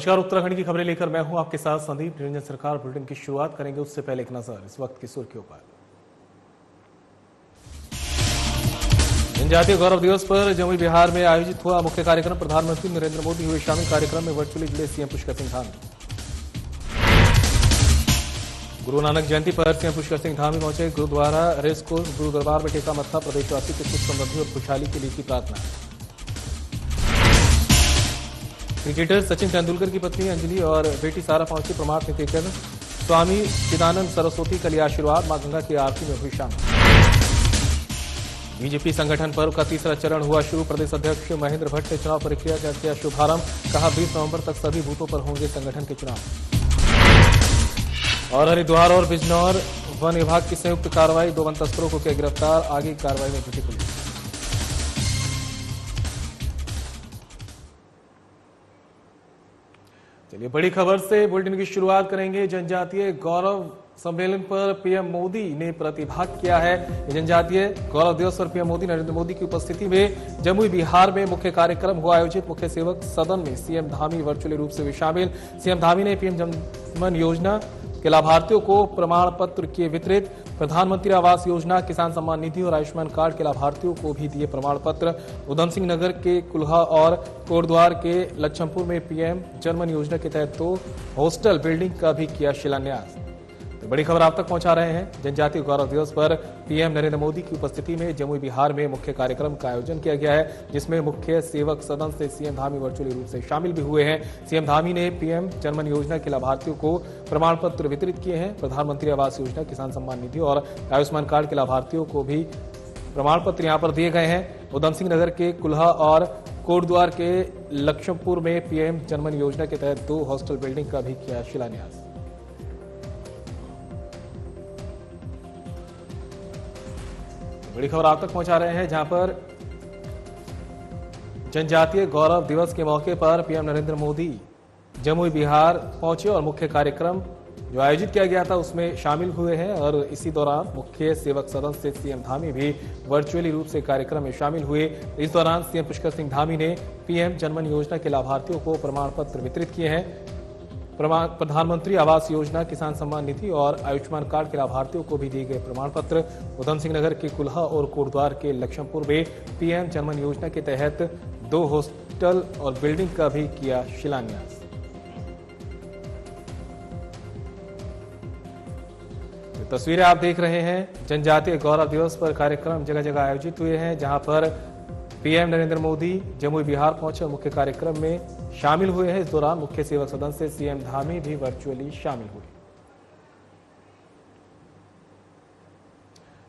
नमस्कार, उत्तराखंड की खबरें लेकर मैं हूं आपके साथ संदीप निरंजन। सरकार बुलेटिन की शुरुआत करेंगे उससे पहले एक नजर इस वक्त की सुर्खियों पर। जनजातीय गौरव दिवस पर जमुई बिहार में आयोजित हुआ मुख्य कार्यक्रम। प्रधानमंत्री नरेंद्र मोदी हुए शामिल। कार्यक्रम में वर्चुअली जुड़े सीएम पुष्कर सिंह धामी। गुरु नानक जयंती पर सीएम पुष्कर सिंह धामी पहुंचे। गुरुद्वारा रेस कोर्स गुरु दरबार में टेका मत्था। प्रदेशवासी की सुख समृद्धि और खुशहाली के लिए की प्रार्थना। क्रिकेटर सचिन तेंदुलकर की पत्नी अंजलि और बेटी सारा पहुंची प्रमाण निकेतन। स्वामी चिदानंद सरस्वती का लिया आशीर्वाद। मां गंगा की आरती में हुई शामिल। बीजेपी संगठन पर्व का तीसरा चरण हुआ शुरू। प्रदेश अध्यक्ष महेंद्र भट्ट ने चुनाव प्रक्रिया का किया शुभारंभ। कहा 20 नवंबर तक सभी बूथों पर होंगे संगठन के चुनाव। और हरिद्वार और बिजनौर वन विभाग की संयुक्त कार्रवाई। 2 वन तस्करों को किया गिरफ्तार। आगे की कार्रवाई में जुटी पुलिस। चलिए बड़ी खबर से बुलेटिन की शुरुआत करेंगे। जनजातीय गौरव सम्मेलन पर पीएम मोदी ने प्रतिभाग किया है। जनजातीय गौरव दिवस पर पीएम मोदी नरेंद्र मोदी की उपस्थिति में जमुई बिहार में मुख्य कार्यक्रम हुआ आयोजित। मुख्य सेवक सदन में सीएम धामी वर्चुअली रूप से भी शामिल। सीएम धामी ने पीएम जनधन योजना के लाभार्थियों को प्रमाण पत्र किए वितरित। प्रधानमंत्री आवास योजना, किसान सम्मान निधि और आयुष्मान कार्ड के लाभार्थियों को भी दिए प्रमाण पत्र। उधम सिंह नगर के कुल्हा और कोटद्वार के लक्ष्मपुर में पीएम जनधन योजना के तहत 2 हॉस्टल बिल्डिंग का भी किया शिलान्यास। तो बड़ी खबर आप तक पहुंचा रहे हैं। जनजातीय गौरव दिवस पर पीएम नरेंद्र मोदी की उपस्थिति में जमुई बिहार में मुख्य कार्यक्रम का आयोजन किया गया है, जिसमें मुख्य सेवक सदन से सीएम धामी वर्चुअली रूप से शामिल भी हुए हैं। सीएम धामी ने पीएम जनधन योजना के लाभार्थियों को प्रमाण पत्र वितरित किए हैं। प्रधानमंत्री आवास योजना, किसान सम्मान निधि और आयुष्मान कार्ड के लाभार्थियों को भी प्रमाण पत्र यहां पर दिए गए हैं। उधम सिंह नगर के कुल्हा और कोटद्वार के लक्ष्मपुर में पीएम जनधन योजना के तहत 2 हॉस्टल बिल्डिंग का भी किया शिलान्यास। बड़ी खबर आप तक पहुंचा रहे हैं, जहां पर जनजातीय गौरव दिवस के मौके पर पीएम नरेंद्र मोदी जमुई बिहार पहुंचे और मुख्य कार्यक्रम जो आयोजित किया गया था उसमें शामिल हुए हैं। और इसी दौरान मुख्य सेवक सदन से सीएम धामी भी वर्चुअली रूप से कार्यक्रम में शामिल हुए। इस दौरान सीएम पुष्कर सिंह धामी ने पीएम जनधन योजना के लाभार्थियों को प्रमाण पत्र वितरित किए हैं। प्रधानमंत्री आवास योजना, किसान सम्मान निधि और आयुष्मान कार्ड के लाभार्थियों को भी दिए गए प्रमाण पत्र। उधम सिंह नगर के कुल्हा और कोटद्वार के लक्ष्मपुर में पीएम जनधन योजना के तहत 2 हॉस्टल और बिल्डिंग का भी किया शिलान्यास। तो तस्वीरें आप देख रहे हैं। जनजातीय गौरव दिवस पर कार्यक्रम जगह जगह आयोजित हुए हैं, जहां पर पीएम नरेंद्र मोदी जमुई बिहार पहुंचे और मुख्य कार्यक्रम में शामिल हुए हैं। इस दौरान मुख्य सेवक सदन से सीएम धामी भी वर्चुअली शामिल हुए।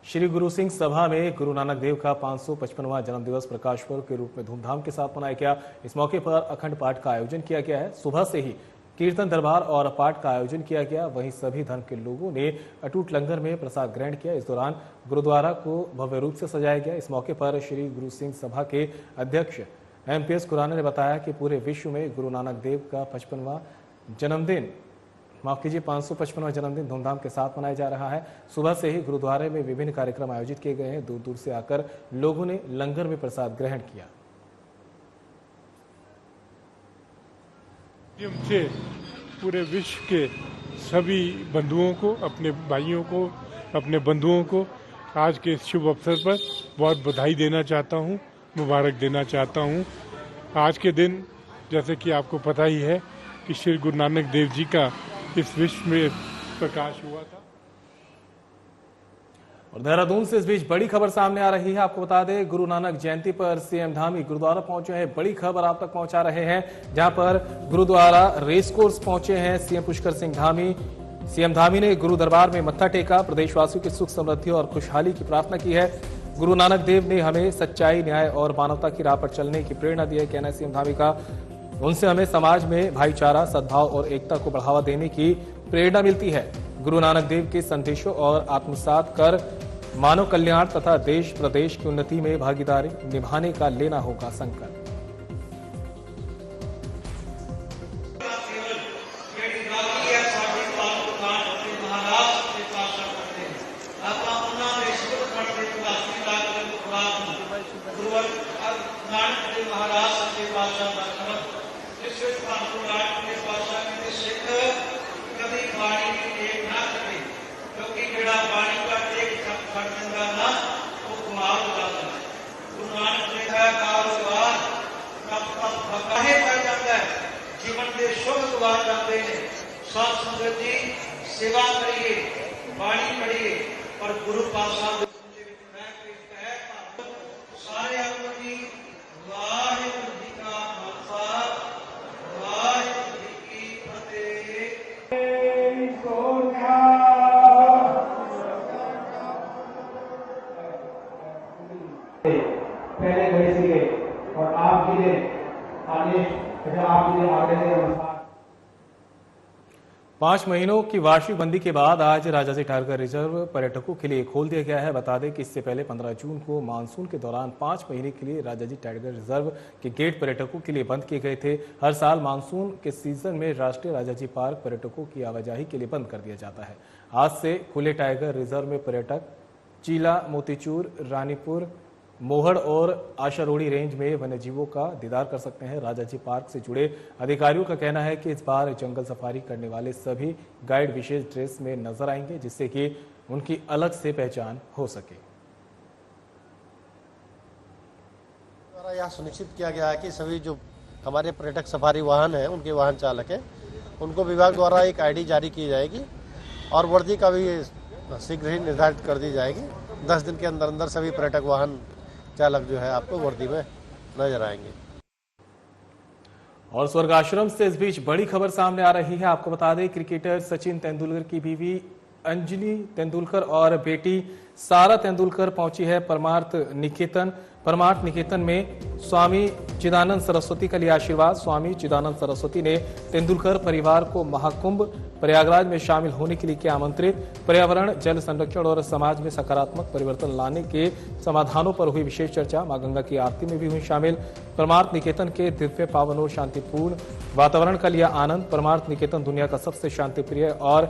श्री गुरु सिंह सभा में गुरु नानक देव का 555वां जन्मदिवस प्रकाश पर्व के रूप में धूमधाम के साथ मनाया गया। इस मौके पर अखंड पाठ का आयोजन किया गया है। सुबह से ही कीर्तन दरबार और पाठ का आयोजन किया गया। वहीं सभी धर्म के लोगों ने अटूट लंगर में प्रसाद ग्रहण किया। इस दौरान गुरुद्वारा को भव्य रूप से सजाया गया। इस मौके पर श्री गुरु सिंह सभा के अध्यक्ष एमपीएस खुराना ने बताया कि पूरे विश्व में गुरु नानक देव का 555वां जन्मदिन धूमधाम के साथ मनाया जा रहा है। सुबह से ही गुरुद्वारे में विभिन्न कार्यक्रम आयोजित किए गए हैं। दूर दूर से आकर लोगों ने लंगर में प्रसाद ग्रहण किया। से पूरे विश्व के सभी बंधुओं को, अपने भाइयों को, अपने बंधुओं को आज के शुभ अवसर पर बहुत बधाई देना चाहता हूँ, मुबारक देना चाहता हूँ। आज के दिन जैसे कि आपको पता ही है कि श्री गुरु नानक देव जी का इस विश्व में प्रकाश हुआ था। और देहरादून से इस बीच बड़ी खबर सामने आ रही है। आपको बता दें, गुरु नानक जयंती पर सीएम धामी गुरुद्वारा पहुंचे हैं। बड़ी खबर आप तक पहुंचा रहे हैं, जहां पर गुरुद्वारा रेस कोर्स पहुंचे हैं सीएम पुष्कर सिंह धामी। सीएम धामी ने गुरु दरबार में मत्था टेका। प्रदेशवासियों की सुख समृद्धि और खुशहाली की प्रार्थना की है। गुरु नानक देव ने हमें सच्चाई, न्याय और मानवता की राह पर चलने की प्रेरणा दी है, कहना है सीएम धामी का। उनसे हमें समाज में भाईचारा, सद्भाव और एकता को बढ़ावा देने की प्रेरणा मिलती है। गुरु नानक देव के संदेशों और आत्मसात कर मानव कल्याण तथा देश प्रदेश की उन्नति में भागीदारी निभाने का लेना होगा संकल्प। महाराज पहले गए सीखे और आपके आदेश आपके आदेश के अनुसार 5 महीनों की वार्षिक बंदी के बाद आज राजाजी टाइगर रिजर्व पर्यटकों के लिए खोल दिया गया है। बता दें कि इससे पहले 15 जून को मानसून के दौरान 5 महीने के लिए राजाजी टाइगर रिजर्व के गेट पर्यटकों के लिए बंद किए गए थे। हर साल मानसून के सीजन में राष्ट्रीय राजाजी पार्क पर्यटकों की आवाजाही के लिए बंद कर दिया जाता है। आज से खुले टाइगर रिजर्व में पर्यटक चीला, मोतीचूर, रानीपुर, मोहड़ और आशारोड़ी रेंज में वन्यजीवों का दीदार कर सकते हैं। राजाजी पार्क से जुड़े अधिकारियों का कहना है कि इस बार जंगल सफारी करने वाले सभी गाइड विशेष ड्रेस में नजर आएंगे, जिससे कि उनकी अलग से पहचान हो सके। द्वारा यह सुनिश्चित किया गया है कि सभी जो हमारे पर्यटक सफारी वाहन हैं, उनके वाहन चालक हैं, उनको विभाग द्वारा एक आईडी जारी की जाएगी और वर्दी का भी शीघ्र ही निर्धारित कर दी जाएगी। 10 दिन के अंदर अंदर सभी पर्यटक वाहन चालक जो है आपको वर्दी में नजर आएंगे। और स्वर्ग आश्रम से इस बीच बड़ी खबर सामने आ रही है। आपको बता दें, क्रिकेटर सचिन तेंदुलकर की बीवी अंजलि तेंदुलकर और बेटी सारा तेंदुलकर पहुंची है परमार्थ निकेतन। परमार्थ निकेतन में स्वामी चिदानंद सरस्वती का लिया आशीर्वाद। स्वामी चिदानंद सरस्वती ने तेंदुलकर परिवार को महाकुंभ प्रयागराज में शामिल होने के लिए किया आमंत्रित। पर्यावरण, जल संरक्षण और समाज में सकारात्मक परिवर्तन लाने के समाधानों पर हुई विशेष चर्चा। मां गंगा की आरती में भी हुई शामिल। परमार्थ निकेतन के दिव्य, पावन और शांतिपूर्ण वातावरण का लिया आनंद। परमार्थ निकेतन दुनिया का सबसे शांतिप्रिय और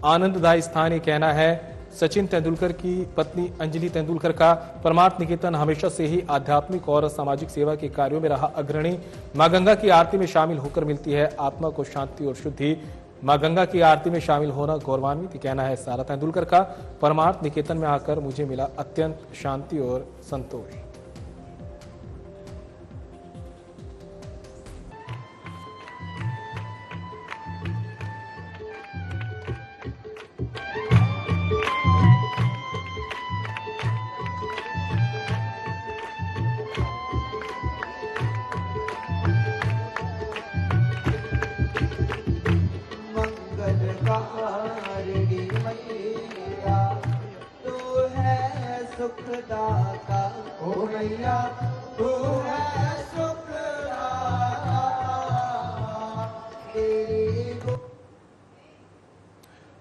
आनंददायी स्थान, ये कहना है सचिन तेंदुलकर की पत्नी अंजलि तेंदुलकर का। परमार्थ निकेतन हमेशा से ही आध्यात्मिक और सामाजिक सेवा के कार्यों में रहा अग्रणी। मां गंगा की आरती में शामिल होकर मिलती है आत्मा को शांति और शुद्धि। मां गंगा की आरती में शामिल होना गौरवान्वित, कहना है सारा तेंदुलकर का। परमार्थ निकेतन में आकर मुझे मिला अत्यंत शांति और संतोष। सुखदाता ओ मैया तू है सुखदाता तेरी।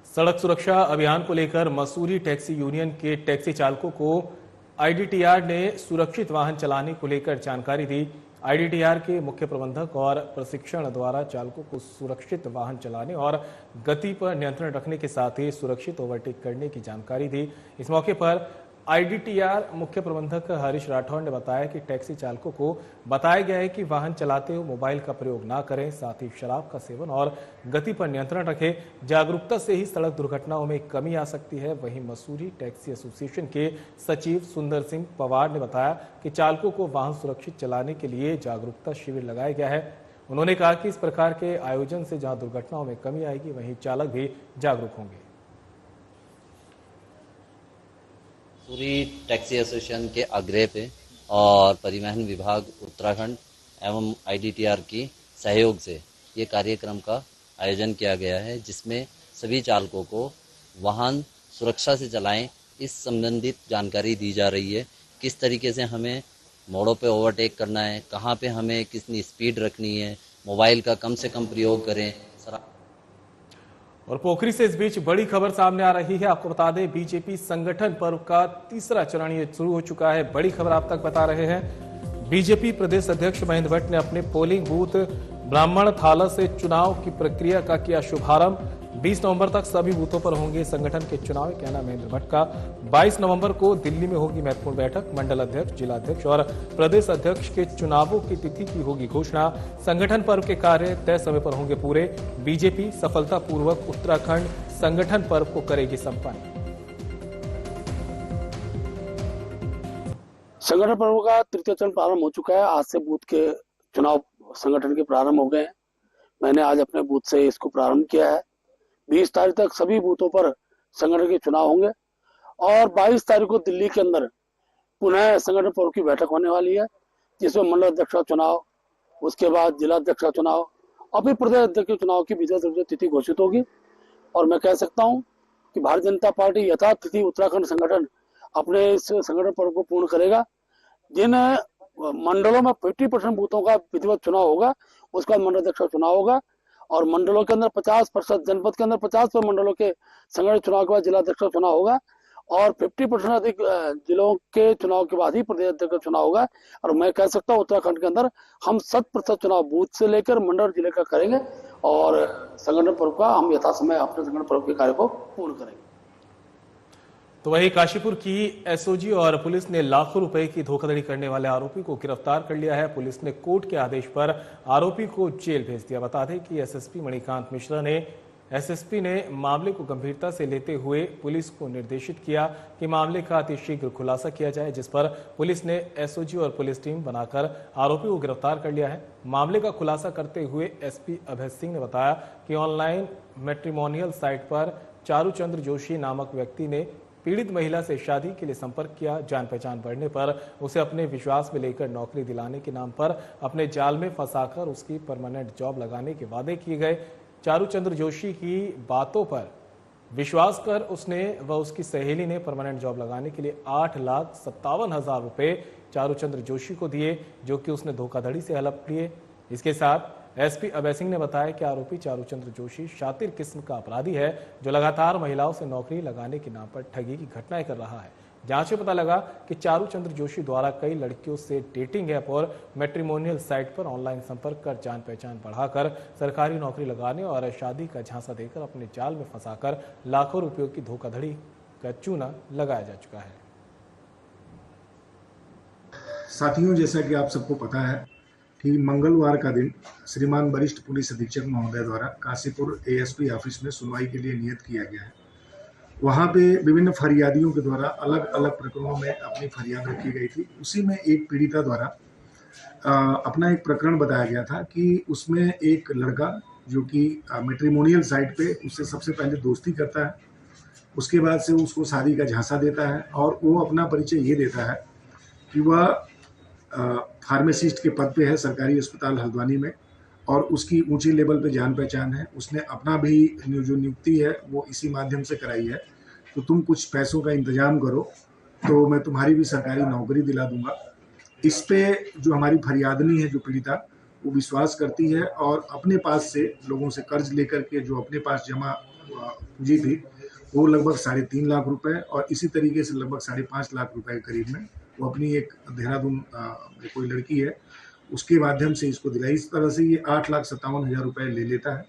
सड़क सुरक्षा अभियान को लेकर मसूरी टैक्सी यूनियन के टैक्सी चालकों को आईडीटीआर ने सुरक्षित वाहन चलाने को लेकर जानकारी दी। आईडीटीआर के मुख्य प्रबंधक और प्रशिक्षण द्वारा चालकों को सुरक्षित वाहन चलाने और गति पर नियंत्रण रखने के साथ ही सुरक्षित ओवरटेक करने की जानकारी दी। इस मौके पर आईडीटीआर मुख्य प्रबंधक हरीश राठौर ने बताया कि टैक्सी चालकों को बताया गया है कि वाहन चलाते हुए मोबाइल का प्रयोग ना करें, साथ ही शराब का सेवन और गति पर नियंत्रण रखें। जागरूकता से ही सड़क दुर्घटनाओं में कमी आ सकती है। वहीं मसूरी टैक्सी एसोसिएशन के सचिव सुंदर सिंह पवार ने बताया कि चालकों को वाहन सुरक्षित चलाने के लिए जागरूकता शिविर लगाया गया है। उन्होंने कहा कि इस प्रकार के आयोजन से जहां दुर्घटनाओं में कमी आएगी, वहीं चालक भी जागरूक होंगे। मसूरी टैक्सी एसोसिएशन के आग्रह पे और परिवहन विभाग उत्तराखंड एवं आईडीटीआर की सहयोग से ये कार्यक्रम का आयोजन किया गया है, जिसमें सभी चालकों को वाहन सुरक्षा से चलाएं इस संबंधित जानकारी दी जा रही है। किस तरीके से हमें मोड़ों पे ओवरटेक करना है, कहाँ पे हमें कितनी स्पीड रखनी है, मोबाइल का कम से कम प्रयोग करें। और पोखरी से इस बीच बड़ी खबर सामने आ रही है। आपको बता दें, बीजेपी संगठन पर्व का तीसरा चरण ये शुरू हो चुका है। बड़ी खबर आप तक बता रहे हैं। बीजेपी प्रदेश अध्यक्ष महेंद्र भट्ट ने अपने पोलिंग बूथ ब्राह्मण थाला से चुनाव की प्रक्रिया का किया शुभारंभ। 20 नवंबर तक सभी बूथों पर होंगे संगठन के चुनाव, कहना महेंद्र भट्ट का। 22 नवंबर को दिल्ली में होगी महत्वपूर्ण बैठक। मंडल अध्यक्ष, जिला अध्यक्ष और प्रदेश अध्यक्ष के चुनावों की तिथि की होगी घोषणा। संगठन पर्व के कार्य तय समय पर होंगे पूरे। बीजेपी सफलतापूर्वक उत्तराखंड संगठन पर्व को करेगी संपन्न। संगठन पर्व का तृतीय चरण प्रारंभ हो चुका है। आज से बूथ के चुनाव संगठन के प्रारंभ हो गए हैं। मैंने आज अपने बूथ से इसको प्रारंभ किया है। 20 तारीख तक सभी बूथों पर संगठन के चुनाव होंगे और 22 तारीख को दिल्ली के अंदर पुनः संगठन पर्व की बैठक होने वाली है, जिसमें मंडल अध्यक्ष का चुनाव, उसके बाद जिला अध्यक्ष का चुनाव और फिर प्रदेश अध्यक्ष के चुनाव की विधिवत तिथि घोषित होगी। और मैं कह सकता हूं कि भारतीय जनता पार्टी यथातिथि उत्तराखंड संगठन अपने इस संगठन पर्व को पूर्ण करेगा। जिन मंडलों में 50% बूथों का विधिवत चुनाव होगा, उसका मंडल अध्यक्ष का चुनाव होगा और मंडलों के अंदर 50%, जनपद के अंदर 50% मंडलों के संगठन चुनाव के बाद जिला अध्यक्ष का चुनाव होगा और 50% अधिक जिलों के चुनाव के बाद ही प्रदेश अध्यक्ष का चुनाव होगा। और मैं कह सकता हूँ उत्तराखंड के अंदर हम 100% चुनाव बूथ से लेकर मंडल जिले का करेंगे और संगठन पर्व का हम यथासमय अपने संगठन पर्व के कार्य को पूर्ण करेंगे। तो वही काशीपुर की एसओजी और पुलिस ने लाखों रुपए की धोखाधड़ी करने वाले आरोपी को गिरफ्तार कर लिया है। पुलिस ने कोर्ट के आदेश पर आरोपी को जेल भेज दिया। बता दें कि एसएसपी मणिकांत मिश्रा ने एसएसपी ने मामले को गंभीरता से लेते हुए पुलिस को निर्देशित किया कि मामले का अतिशीघ्र खुलासा किया जाए, जिस पर पुलिस ने एसओजी और पुलिस टीम बनाकर आरोपी को गिरफ्तार कर लिया है। मामले का खुलासा करते हुए एसपी अभय सिंह ने बताया कि ऑनलाइन मैट्रिमोनियल साइट पर चारूचंद्र जोशी नामक व्यक्ति ने पीड़ित महिला से शादी के लिए संपर्क किया। जान पहचान बढ़ने पर उसे अपने विश्वास में लेकर नौकरी दिलाने के नाम पर अपने जाल में फंसाकर उसकी परमानेंट जॉब लगाने के वादे किए गए। चारूचंद्र जोशी की बातों पर विश्वास कर उसने व उसकी सहेली ने परमानेंट जॉब लगाने के लिए 8,57,000 रुपए चारूचंद्र जोशी को दिए, जो कि उसने धोखाधड़ी से हड़प लिए। इसके साथ एसपी अभय सिंह ने बताया कि आरोपी चारूचंद्र जोशी शातिर किस्म का अपराधी है, जो लगातार महिलाओं से नौकरी लगाने के नाम पर ठगी की घटनाएं कर रहा है। जांच में पता लगा कि चारूचंद्र जोशी द्वारा कई लड़कियों से डेटिंग ऐप और मैट्रिमोनियल साइट पर ऑनलाइन संपर्क कर जान पहचान बढ़ाकर सरकारी नौकरी लगाने और शादी का झांसा देकर अपने जाल में फंसाकर लाखों रुपयों की धोखाधड़ी का चूना लगाया जा चुका है। साथियों, जैसा कि आप सबको पता है कि मंगलवार का दिन श्रीमान वरिष्ठ पुलिस अधीक्षक महोदय द्वारा काशीपुर एएसपी ऑफिस में सुनवाई के लिए नियत किया गया है। वहाँ पे विभिन्न फरियादियों के द्वारा अलग अलग प्रकरणों में अपनी फरियाद रखी गई थी। उसी में एक पीड़िता द्वारा अपना एक प्रकरण बताया गया था कि उसमें एक लड़का जो कि मैट्रिमोनियल साइट पे उससे सबसे पहले दोस्ती करता है, उसके बाद से उसको शादी का झांसा देता है और वो अपना परिचय ये देता है कि वह फार्मासिस्ट के पद पे है सरकारी अस्पताल हल्द्वानी में और उसकी ऊंची लेवल पे जान पहचान है। उसने अपना भी जो नियुक्ति है वो इसी माध्यम से कराई है, तो तुम कुछ पैसों का इंतजाम करो तो मैं तुम्हारी भी सरकारी नौकरी दिला दूंगा। इस पे जो हमारी फरियादनी है, जो पीड़िता, वो विश्वास करती है और अपने पास से लोगों से कर्ज लेकर के जो अपने पास जमा पूंजी थी वो लगभग 3.5 लाख रुपए और इसी तरीके से लगभग 5.5 लाख रुपए के करीब में वो अपनी एक देहरादून कोई लड़की है उसके माध्यम से इसको दिलाई। इस तरह से ये 8,57,000 रुपए ले लेता है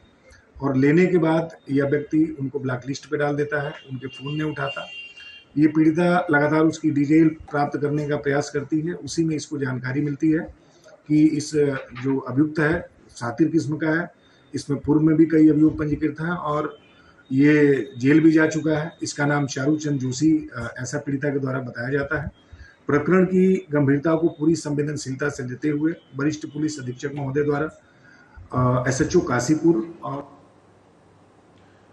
और लेने के बाद यह व्यक्ति उनको ब्लैक लिस्ट पे डाल देता है, उनके फ़ोन नहीं उठाता। ये पीड़िता लगातार उसकी डिटेल प्राप्त करने का प्रयास करती है। उसी में इसको जानकारी मिलती है कि इस जो अभियुक्त है शातिर किस्म का है, इसमें पूर्व में भी कई अभियोग पंजीकृत हैं और ये जेल भी जा चुका है। इसका नाम चारूचंद जोशी ऐसा पीड़िता के द्वारा बताया जाता है। प्रकरण की गंभीरता को पूरी संवेदनशीलता से लेते हुए वरिष्ठ पुलिस अधीक्षक महोदय द्वारा एसएचओ काशीपुर और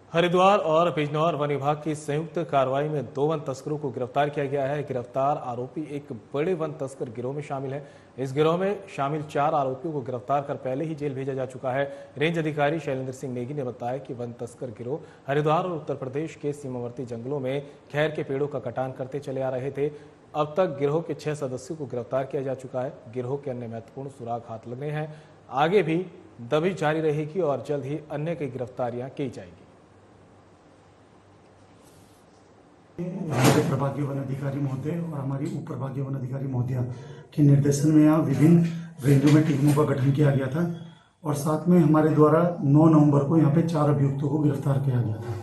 हरिद्वार और बिजनौर वन विभाग की संयुक्त कार्रवाई में 2 वन तस्करों को गिरफ्तार किया गया है। गिरफ्तार आरोपी एक बड़े वन तस्कर गिरोह में शामिल है। इस गिरोह में शामिल 4 आरोपियों को गिरफ्तार कर पहले ही जेल भेजा जा चुका है। रेंज अधिकारी शैलेंद्र सिंह नेगी ने बताया कि वन तस्कर गिरोह हरिद्वार और उत्तर प्रदेश के सीमावर्ती जंगलों में खैर के पेड़ों का कटान करते चले आ रहे थे। अब तक गिरोह के 6 सदस्यों को गिरफ्तार किया जा चुका है। गिरोह के अन्य महत्वपूर्ण सुराग हाथ लगने हैं। आगे भी दबिश जारी रहेगी और जल्द ही अन्य की गिरफ्तारियां की जाएंगी। हमारे प्रभागीय वन अधिकारी महोदय और हमारी उप प्रभागीय वन अधिकारी महोदया के निर्देशन में यहाँ विभिन्न रेंजों में टीमों का गठन किया गया था और साथ में हमारे द्वारा 9 नवंबर को यहाँ पे 4 अभियुक्तों को गिरफ्तार किया गया था।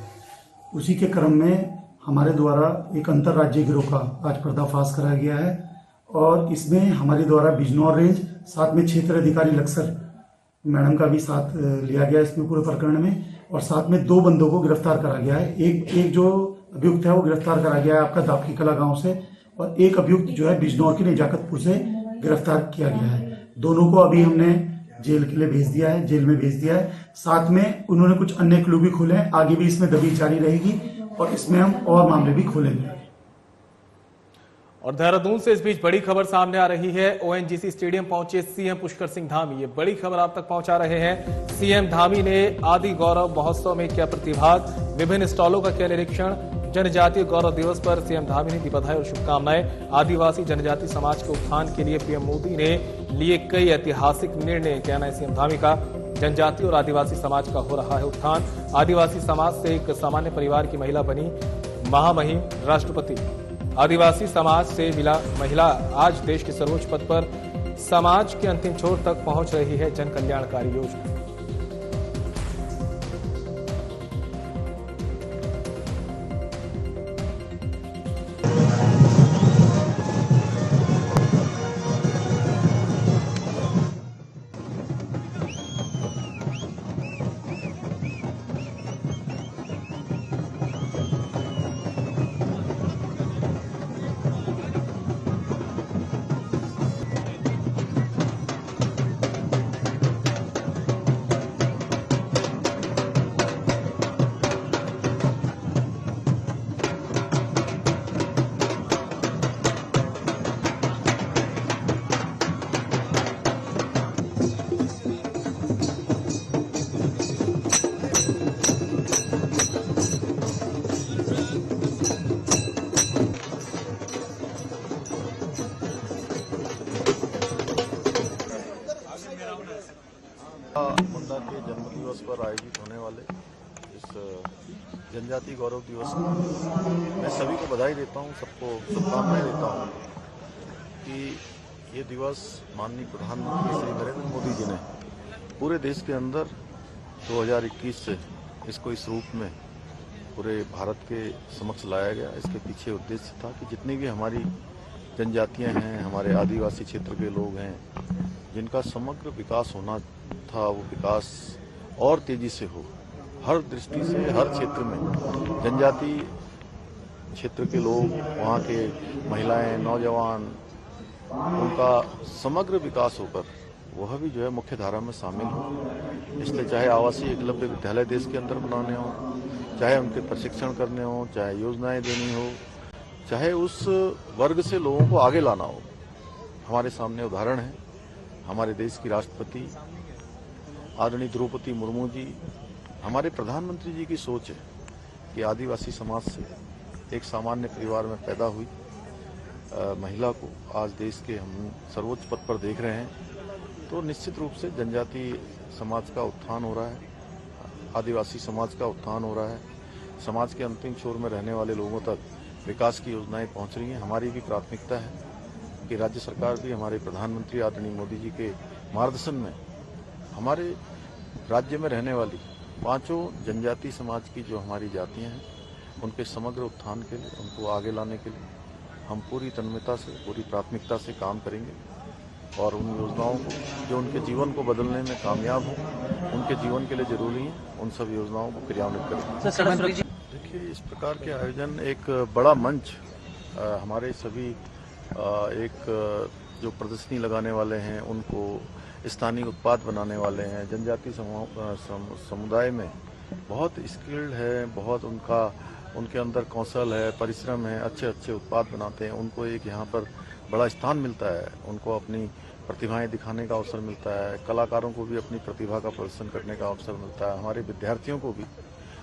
उसी के क्रम में हमारे द्वारा एक अंतर्राज्यीय गिरोह का आज पर्दाफाश कराया गया है और इसमें हमारे द्वारा बिजनौर रेंज, साथ में क्षेत्र अधिकारी लक्सर मैडम का भी साथ लिया गया इसमें पूरे प्रकरण में और साथ में 2 बंदों को गिरफ्तार करा गया है। एक जो अभियुक्त है वो गिरफ्तार करा गया है आपका दापकी कला गांव से और एक अभियुक्त जो है बिजनौर के निजाकतपुर से गिरफ्तार किया गया है। दोनों को अभी हमने जेल के लिए भेज दिया है, जेल में भेज दिया है। साथ में उन्होंने कुछ अन्य क्लू भी खोले हैं। आगे भी इसमें दबिश जारी रहेगी और इसमें हम और मामले भी खोलेंगे। और देहरादून से इस बीच बड़ी खबर सामने आ रही है। ओएनजीसी स्टेडियम पहुंचे सीएम पुष्कर सिंह धामी। ये बड़ी खबर आप तक पहुंचा रहे हैं। सीएम धामी ने आदि गौरव महोत्सव में किया प्रतिभाग, विभिन्न स्टॉलों का किया निरीक्षण। जनजातीय गौरव दिवस पर सीएम धामी ने दी बधाई और शुभकामनाएं। आदिवासी जनजाति समाज के उत्थान के लिए पीएम मोदी ने लिए कई ऐतिहासिक निर्णय, कहना है सीएम धामी का। जनजातीय और आदिवासी समाज का हो रहा है उत्थान। आदिवासी समाज से एक सामान्य परिवार की महिला बनी महामहिम राष्ट्रपति। आदिवासी समाज से मिला महिला आज देश के सर्वोच्च पद पर, समाज के अंतिम छोर तक पहुंच रही है जन कल्याणकारी योजना। मुंडा के जन्मदिवस पर आयोजित होने वाले इस जनजातीय गौरव दिवस में मैं सभी को बधाई देता हूं, सबको शुभकामनाएं देता हूं कि ये दिवस माननीय प्रधानमंत्री श्री नरेंद्र मोदी जी ने पूरे देश के अंदर 2021 से इसको इस रूप में पूरे भारत के समक्ष लाया गया। इसके पीछे उद्देश्य था कि जितनी भी हमारी जनजातियां हैं, हमारे आदिवासी क्षेत्र के लोग हैं, जिनका समग्र विकास होना था, वो विकास और तेजी से हो। हर दृष्टि से हर क्षेत्र में जनजाति क्षेत्र के लोग, वहाँ के महिलाएं, नौजवान, उनका समग्र विकास होकर वह भी जो है मुख्य धारा में शामिल हो। इसलिए चाहे आवासीय एकलव्य विद्यालय देश के अंदर बनाने हो, चाहे उनके प्रशिक्षण करने हो, चाहे योजनाएं देनी हो, चाहे उस वर्ग से लोगों को आगे लाना हो। हमारे सामने उदाहरण है, हमारे देश की राष्ट्रपति आदरणीय द्रौपदी मुर्मू जी, हमारे प्रधानमंत्री जी की सोच है कि आदिवासी समाज से एक सामान्य परिवार में पैदा हुई महिला को आज देश के हम सर्वोच्च पद पर देख रहे हैं। तो निश्चित रूप से जनजातीय समाज का उत्थान हो रहा है, आदिवासी समाज का उत्थान हो रहा है। समाज के अंतिम छोर में रहने वाले लोगों तक विकास की योजनाएं पहुंच रही हैं। हमारी भी प्राथमिकता है कि राज्य सरकार भी हमारे प्रधानमंत्री आदरणीय मोदी जी के मार्गदर्शन में हमारे राज्य में रहने वाली पांचों जनजातीय समाज की जो हमारी जातियां हैं, उनके समग्र उत्थान के लिए, उनको आगे लाने के लिए हम पूरी तन्मयता से, पूरी प्राथमिकता से काम करेंगे और उन योजनाओं को जो उनके जीवन को बदलने में कामयाब हो, उनके जीवन के लिए जरूरी है, उन सब योजनाओं को क्रियान्वित करेंगे। देखिए, इस प्रकार के आयोजन एक बड़ा मंच, हमारे सभी एक जो प्रदर्शनी लगाने वाले हैं, उनको स्थानीय उत्पाद बनाने वाले हैं, जनजातीय समुदाय में बहुत स्किल्ड है, बहुत उनके अंदर कौशल है, परिश्रम है, अच्छे अच्छे उत्पाद बनाते हैं। उनको एक यहाँ पर बड़ा स्थान मिलता है, उनको अपनी प्रतिभाएं दिखाने का अवसर मिलता है, कलाकारों को भी अपनी प्रतिभा का प्रदर्शन करने का अवसर मिलता है, हमारे विद्यार्थियों को भी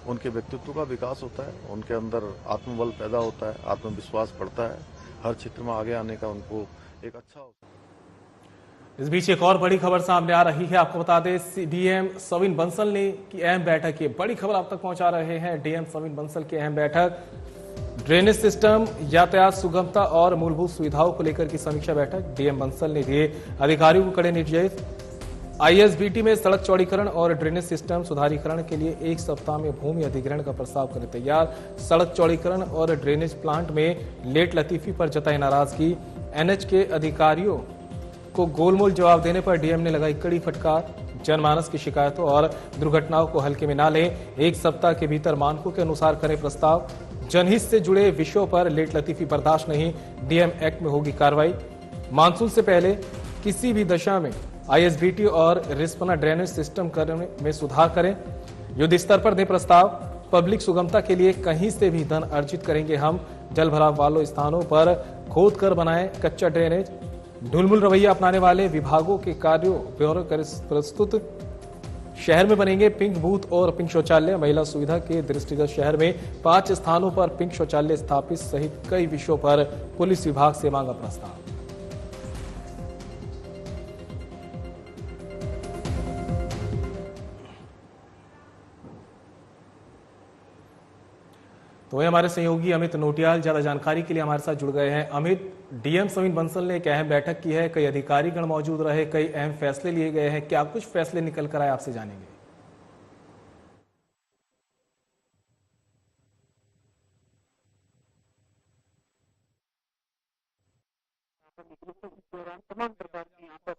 उनके व्यक्तित्व का विकास होता है, उनके अंदर आत्मबल पैदा होता है, आत्मविश्वास बढ़ता है, हर क्षेत्र में आगे आने का उनको एक अच्छा अवसर। इस बीच एक और बड़ी खबर सामने आ रही है। आपको बता दें, डीएम सविन बंसल ने की अहम बैठक, ये बड़ी खबर आप तक पहुंचा रहे हैं। डीएम सविन बंसल की अहम बैठक, ड्रेनेज सिस्टम, यातायात सुगमता और मूलभूत सुविधाओं को लेकर की समीक्षा बैठक। डीएम बंसल ने दिए अधिकारियों को कड़े निर्देश। आईएसबीटी में सड़क चौड़ीकरण और ड्रेनेज सिस्टम सुधारीकरण के लिए 1 सप्ताह में भूमि अधिग्रहण का प्रस्ताव करें तैयार। सड़क चौड़ीकरण और ड्रेनेज प्लांट में लेट लतीफी पर जताई नाराजगी। एनएच के अधिकारियों को गोलमोल जवाब देने पर डीएम ने लगाई कड़ी फटकार। जनमानस की शिकायतों और दुर्घटनाओं को हल्के में ना लें, 1 सप्ताह के भीतर मानकों के अनुसार करें प्रस्ताव। जनहित से जुड़े विषयों पर लेट लतीफी बर्दाश्त नहीं, डीएम एक्ट में होगी कार्रवाई। मानसून से पहले किसी भी दशा में आईएसबीटी और रिस्पना ड्रेनेज सिस्टम करने में सुधार करें। युद्ध स्तर पर दें प्रस्ताव। पब्लिक सुगमता के लिए कहीं से भी धन अर्जित करेंगे हम। जल भराव वालों स्थानों पर खोद कर बनाए कच्चा ड्रेनेज। ढुलमुल रवैया अपनाने वाले विभागों के कार्यों ब्यौरा प्रस्तुत। शहर में बनेंगे पिंक बूथ और पिंक शौचालय। महिला सुविधा के दृष्टिगत शहर में 5 स्थानों पर पिंक शौचालय स्थापित सहित कई विषयों पर पुलिस विभाग से मांगा प्रस्ताव। तो वही हमारे सहयोगी अमित नोटियाल ज्यादा जानकारी के लिए हमारे साथ जुड़ गए हैं। अमित, डीएम समीन बंसल ने एक अहम बैठक की है, कई अधिकारीगण मौजूद रहे, कई अहम फैसले लिए गए हैं, क्या कुछ फैसले निकल कर आए, आपसे जानेंगे। तमाम प्रकार की यहाँ पर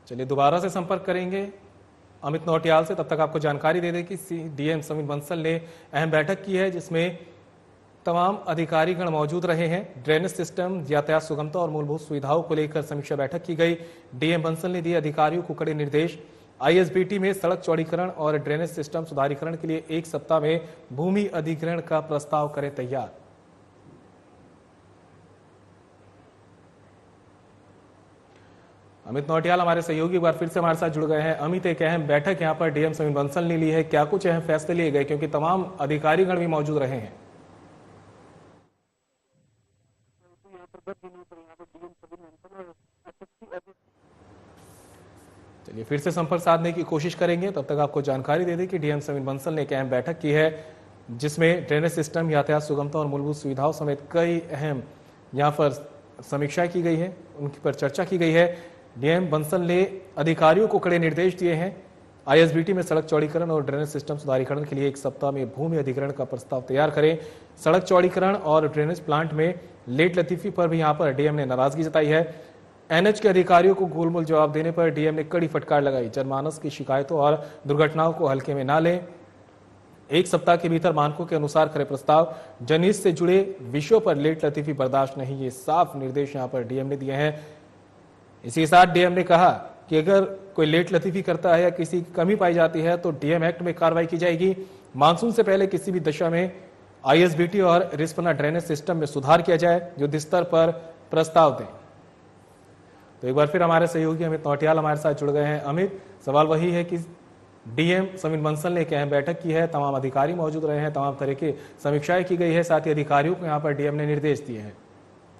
चलिए दोबारा से संपर्क करेंगे अमित नौटियाल से, तब तक आपको जानकारी दे दें कि डीएम समीन बंसल ने अहम बैठक की है जिसमें तमाम अधिकारीगण मौजूद रहे हैं। ड्रेनेज सिस्टम, यातायात सुगमता और मूलभूत सुविधाओं को लेकर समीक्षा बैठक की गई। डीएम बंसल ने दिए अधिकारियों को कड़े निर्देश। आईएसबीटी में सड़क चौड़ीकरण और ड्रेनेज सिस्टम सुधारीकरण के लिए 1 सप्ताह में भूमि अधिग्रहण का प्रस्ताव करें तैयार। अमित नौटियाल हमारे सहयोगी एक बार फिर से हमारे साथ जुड़ गए हैं। अमित, एक अहम बैठक यहां पर डीएम समीन बंसल ने ली है, क्या कुछ अहम फैसले लिए गए, क्योंकि तमाम अधिकारीगण भी मौजूद रहे हैं। चलिए फिर से संपर्क साधने की कोशिश करेंगे, तब तक आपको जानकारी दे दें कि डीएम समीन बंसल ने एक अहम बैठक की है जिसमें ड्रेनेज सिस्टम, यातायात सुगमता और मूलभूत सुविधाओं समेत कई अहम यहां पर समीक्षा की गई है, उनकी पर चर्चा की गई है। डीएम बंसल ने अधिकारियों को कड़े निर्देश दिए हैं। आईएसबीटी में सड़क चौड़ीकरण और ड्रेनेज सिस्टम सुधारीकरण के लिए 1 सप्ताह में भूमि अधिग्रहण का प्रस्ताव तैयार करें। सड़क चौड़ीकरण और ड्रेनेज प्लांट में लेट लतीफी पर भी यहां पर डीएम ने नाराजगी जताई है। एनएच के अधिकारियों को गोलमोल जवाब देने पर डीएम ने कड़ी फटकार लगाई। जनमानस की शिकायतों और दुर्घटनाओं को हल्के में ना लें, 1 सप्ताह के भीतर मानकों के अनुसार करें प्रस्ताव। जनहित से जुड़े विषयों पर लेट लतीफी बर्दाश्त नहीं, ये साफ निर्देश यहां पर डीएम ने दिए हैं। इसी के साथ डीएम ने कहा कि अगर कोई लेट लतीफी करता है या किसी की कमी पाई जाती है तो डीएम एक्ट में कार्रवाई की जाएगी। मानसून से पहले किसी भी दशा में आईएसबीटी और रिस्पना ड्रेनेज सिस्टम में सुधार किया जाए, युद्ध स्तर पर प्रस्ताव दें। तो एक बार फिर हमारे सहयोगी अमित नौटियाल हमारे साथ जुड़ गए हैं। अमित, सवाल वही है कि डीएम समीन बंसल ने एक अहम बैठक की है, तमाम अधिकारी मौजूद रहे हैं, तमाम तरह की समीक्षाएं की गई है, साथ ही अधिकारियों को यहां पर डीएम ने निर्देश दिए हैं,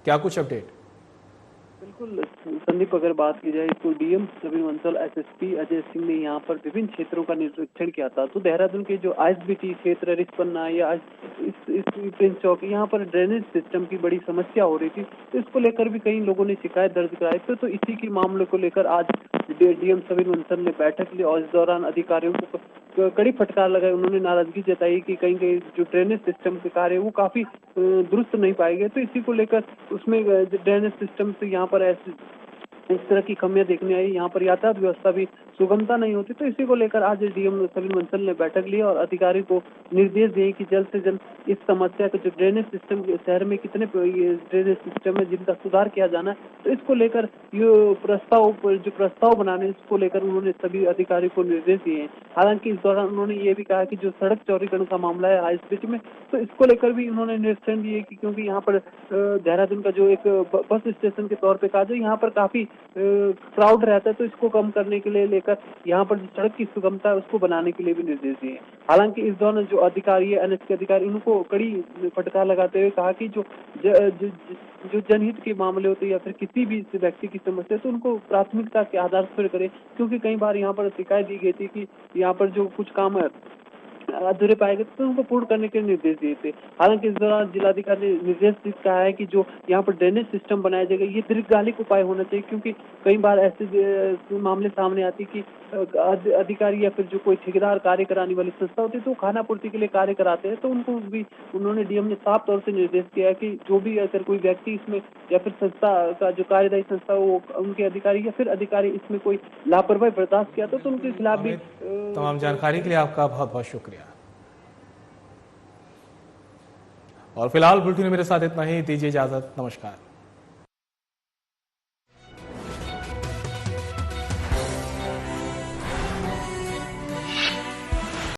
क्या कुछ अपडेट? बिल्कुल संदीप, अगर बात की जाए तो डीएम समीन बंसल एसएसपी अजय सिंह ने यहाँ पर विभिन्न क्षेत्रों का निरीक्षण किया था। तो देहरादून के जो आईएसबीटी क्षेत्र, रिस्पन्ना या इस प्रिंस चौक, यहाँ पर ड्रेनेज सिस्टम की बड़ी समस्या हो रही थी, तो इसको लेकर भी कई लोगों ने शिकायत दर्ज कराई थी। तो इसी के मामले को लेकर आज डीएम समीन बंसल ने बैठक ली और इस दौरान अधिकारियों को कड़ी फटकार लगाई। उन्होंने नाराजगी जताई कि कहीं कहीं जो ड्रेनेज सिस्टम के कार्य वो काफी दुरुस्त नहीं पाए गए। तो इसी को लेकर उसमें ड्रेनेज सिस्टम से यहाँ पर इस तरह की कमियां देखने आई, यहाँ पर यातायात व्यवस्था भी सुगमता नहीं होती। तो इसी को लेकर आज डीएम समीन बंसल ने बैठक ली और अधिकारी को निर्देश दिए कि जल्द से जल्द इस समस्या के जो ड्रेनेज सिस्टम शहर में कितने ड्रेनेज सिस्टम है जिनका सुधार किया जाना है, तो इसको लेकर ये प्रस्ताव बनाने, इसको लेकर उन्होंने सभी अधिकारी को निर्देश दिए हैं। हालांकि इस दौरान उन्होंने ये भी कहा कि जो सड़क चौड़ीकरण का मामला है आईएसबीटी में, तो इसको लेकर भी उन्होंने निरीक्षण दिए कि क्योंकि यहाँ पर देहरादून का जो एक बस स्टेशन के तौर पर कहा जाए, यहाँ पर काफी क्राउड रहता है, तो इसको कम करने के लिए लेकर यहाँ पर जो सड़क की सुगमता है उसको बनाने के लिए भी निर्देश दिए। हालांकि इस दौरान जो अधिकारी है, एनएच के अधिकारी, उनको कड़ी फटकार लगाते हुए कहा कि जो जनहित के मामले होते हैं या फिर किसी भी व्यक्ति की समस्या, तो उनको प्राथमिकता के आधार पर करें, क्योंकि कई बार यहाँ पर शिकायत दी गई थी कि यहाँ पर जो कुछ काम है अधूरे पाए गए तो उनको पूर्ण करने के निर्देश दिए थे। हालांकि इस दौरान जिलाधिकारी ने निर्देश कहा है कि जो यहाँ पर ड्रेनेज सिस्टम बनाया जाएगा ये दीर्घकालिक उपाय होना चाहिए, क्योंकि कई बार ऐसे मामले सामने आती कि अधिकारी या फिर जो कोई ठेकेदार कार्य कराने वाली संस्था होती है तो खाना पूर्ति के लिए कार्य कराते हैं। तो उनको भी उन्होंने डीएम ने साफ तौर से निर्देश किया है कि जो भी अगर कोई व्यक्ति इसमें या फिर संस्था का जो कार्यदायी संस्था वो उनके अधिकारी या फिर अधिकारी इसमें कोई लापरवाही बर्दाश्त किया तो उनके खिलाफ भी। तमाम जानकारी के लिए आपका बहुत बहुत शुक्रिया। और फिलहाल बुलेटिन में मेरे साथ इतना ही, दीजिए इजाजत, नमस्कार।